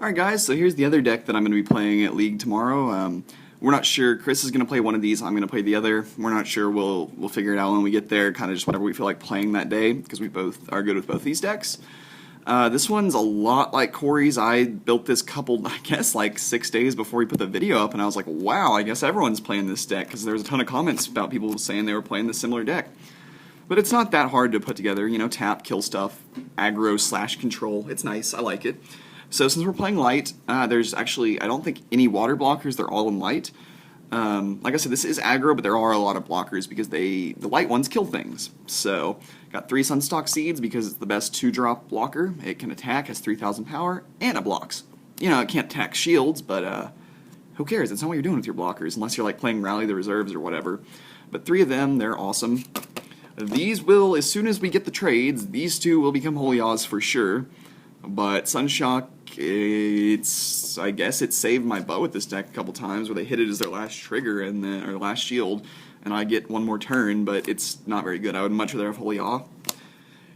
Alright guys, so here's the other deck that I'm going to be playing at League tomorrow. We're not sure. Chris is going to play one of these, I'm going to play the other. We're not sure, we'll figure it out when we get there, kind of just whatever we feel like playing that day, because we both are good with both these decks. This one's a lot like Corey's. I built this couple, I guess, like 6 days before we put the video up, and I was like, wow, I guess everyone's playing this deck, because there was a ton of comments about people saying they were playing this similar deck. But it's not that hard to put together, you know, tap, kill stuff, aggro / control. It's nice, I like it. So since we're playing light, there's actually, I don't think, any water blockers. They're all in light. Like I said, this is aggro, but there are a lot of blockers because the light ones kill things. So, got 3 Sunstock Seeds because it's the best 2-drop blocker. It can attack, has 3,000 power, and it blocks. You know, it can't attack shields, but who cares? It's not what you're doing with your blockers, unless you're like playing Rally the Reserves or whatever. But 3 of them, they're awesome. These will, as soon as we get the trades, these 2 will become Holy Oz for sure. But Sunshock, I guess it saved my butt with this deck a couple times where they hit it as their last trigger and then, or last shield, and I get one more turn, but it's not very good. I would much rather have Holy Awe.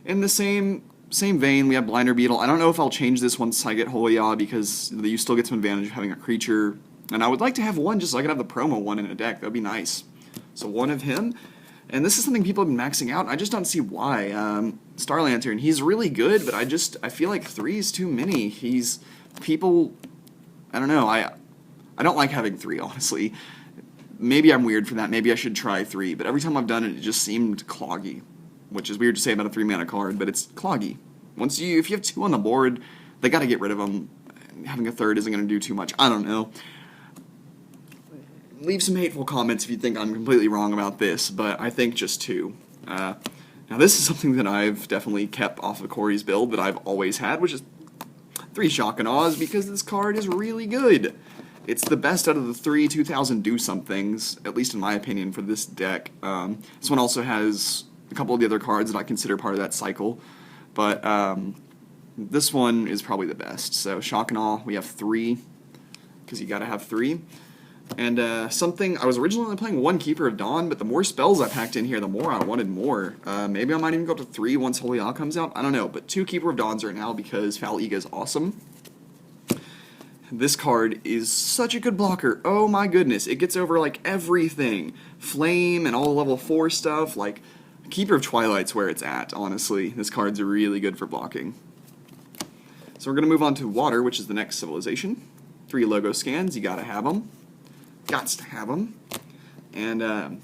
In the same vein, we have Blinder Beetle. I don't know if I'll change this once I get Holy Awe because you still get some advantage of having a creature, and I would like to have one just so I could have the promo one in a deck. That would be nice. So one of him. And this is something people have been maxing out, and I just don't see why. Star Lantern, he's really good, but I feel like 3 is too many. I don't know, I don't like having 3, honestly. Maybe I'm weird for that, maybe I should try 3, but every time I've done it, it just seemed cloggy. Which is weird to say about a 3-mana card, but it's cloggy. If you have 2 on the board, they gotta get rid of them. Having a 3rd isn't gonna do too much, I don't know. Leave some hateful comments if you think I'm completely wrong about this, but I think just 2. Now this is something that I've definitely kept off of Corey's build that I've always had, which is 3 Shock and Awe, because this card is really good. It's the best out of the 3 2000 do-somethings, at least in my opinion, for this deck. This one also has a couple of the other cards that I consider part of that cycle, but this one is probably the best. So Shock and Awe, we have 3, because you gotta have 3. And something, I was originally playing 1 Keeper of Dawn, but the more spells I packed in here, the more I wanted more. Maybe I might even go up to 3 once Holy Awe comes out, I don't know, but 2 Keeper of Dawns right now because Foul Ega is awesome. This card is such a good blocker, oh my goodness, it gets over like everything. Flame and all level 4 stuff, like Keeper of Twilight's where it's at, honestly. This card's really good for blocking. So we're going to move on to Water, which is the next civilization. 3 logo scans, you gotta have them. Gots to have them. And I'm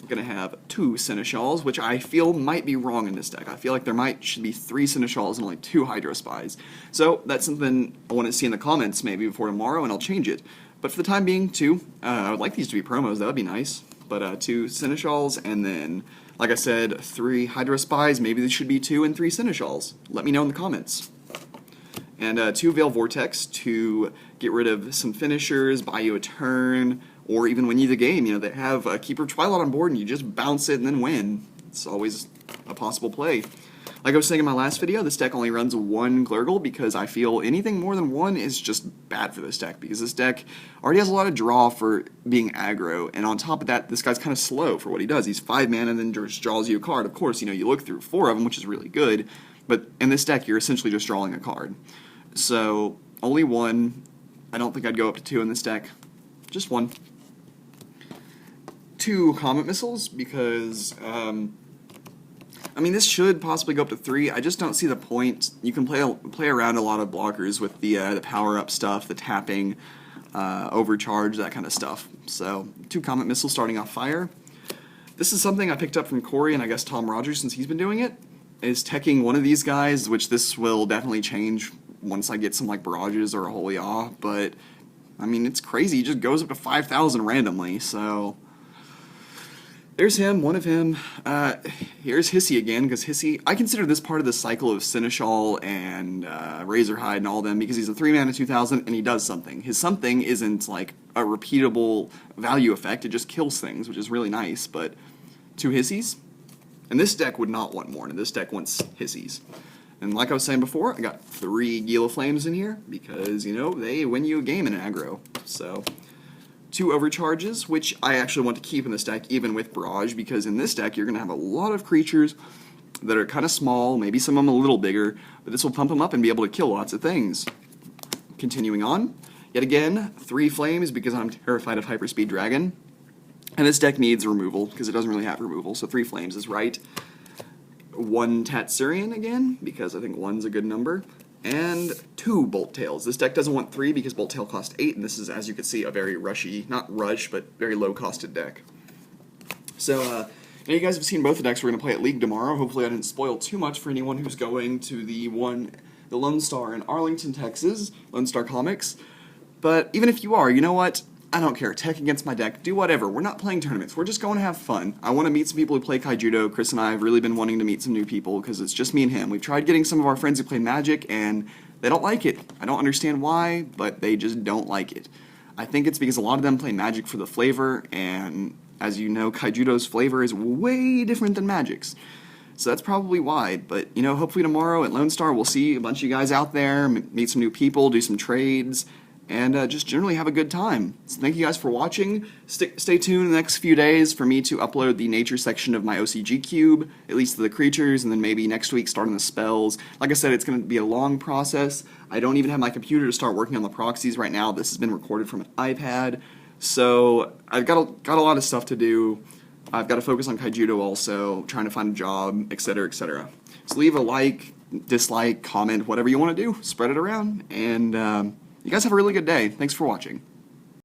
going to have 2 Seneschals, which I feel might be wrong in this deck. I feel like should be 3 Seneschals and only 2 Hydro Spies. So that's something I want to see in the comments maybe before tomorrow, and I'll change it. But for the time being, 2. I would like these to be promos, that would be nice. But 2 Seneschals, and then, like I said, 3 Hydro Spies. Maybe they should be 2 and 3 Seneschals. Let me know in the comments. And 2 Veil Vortex to get rid of some finishers, buy you a turn, or even win you the game. You know, they have a Keeper of Twilight on board and you just bounce it and then win. It's always a possible play. Like I was saying in my last video, this deck only runs 1 Glurgle because I feel anything more than 1 is just bad for this deck, because this deck already has a lot of draw for being aggro, and on top of that, this guy's kind of slow for what he does. He's 5 mana and then just draws you a card. Of course, you know, you look through 4 of them, which is really good, but in this deck, you're essentially just drawing a card. So, only 1. I don't think I'd go up to 2 in this deck. Just 1. 2 Comet Missiles, because, I mean, this should possibly go up to 3. I just don't see the point. You can play around a lot of blockers with the power-up stuff, the tapping, overcharge, that kind of stuff. So, 2 Comet Missiles starting off fire. This is something I picked up from Corey, and I guess Tom Rogers, since he's been doing it, is teching one of these guys, which this will definitely change once I get some like barrages or a Holy Awe, but I mean, it's crazy. He just goes up to 5,000 randomly, so there's him, one of him. Here's Hissy again, because Hissy, I consider this part of the cycle of Seneschal and Razorhide and all them, because he's a 3-mana 2000 and he does something. His something isn't like a repeatable value effect, it just kills things, which is really nice, but 2 Hissies. And this deck would not want more, and this deck wants Hissies. And like I was saying before, I got 3 Gila Flames in here, because, you know, they win you a game in aggro. So, 2 Overcharges, which I actually want to keep in this deck, even with Barrage, because in this deck you're going to have a lot of creatures that are kind of small, maybe some of them a little bigger, but this will pump them up and be able to kill lots of things. continuing on. Yet again, 3 flames because I'm terrified of Hyperspeed Dragon. And this deck needs removal because it doesn't really have removal, so 3 flames is right. 1 Tatsurian again, because I think 1's a good number. And 2 Bolt Tails. This deck doesn't want 3 because Bolt Tail cost 8, and this is, as you can see, a very rushy, not rush, but very low-costed deck. So, now you guys have seen both the decks we're going to play at League tomorrow. Hopefully I didn't spoil too much for anyone who's going to the Lone Star in Arlington, Texas, Lone Star Comics. But even if you are, you know what? I don't care. Tech against my deck. Do whatever. We're not playing tournaments. We're just going to have fun. I want to meet some people who play Kaijudo. Chris and I have really been wanting to meet some new people because it's just me and him. We've tried getting some of our friends who play Magic, and they don't like it. I don't understand why, but they just don't like it. I think it's because a lot of them play Magic for the flavor, and as you know, Kaijudo's flavor is way different than Magic's. So that's probably why, but, you know, hopefully tomorrow at Lone Star we'll see a bunch of you guys out there, meet some new people, do some trades, and just generally have a good time. So thank you guys for watching. Stay tuned in the next few days for me to upload the nature section of my OCG cube, at least to the creatures, and then maybe next week starting the spells. Like I said, it's going to be a long process. I don't even have my computer to start working on the proxies right now. This has been recorded from an iPad, so I've got a lot of stuff to do. I've got to focus on Kaijudo also, trying to find a job, etc., etc. So leave a like, dislike, comment, whatever you want to do. Spread it around, and you guys have a really good day. Thanks for watching.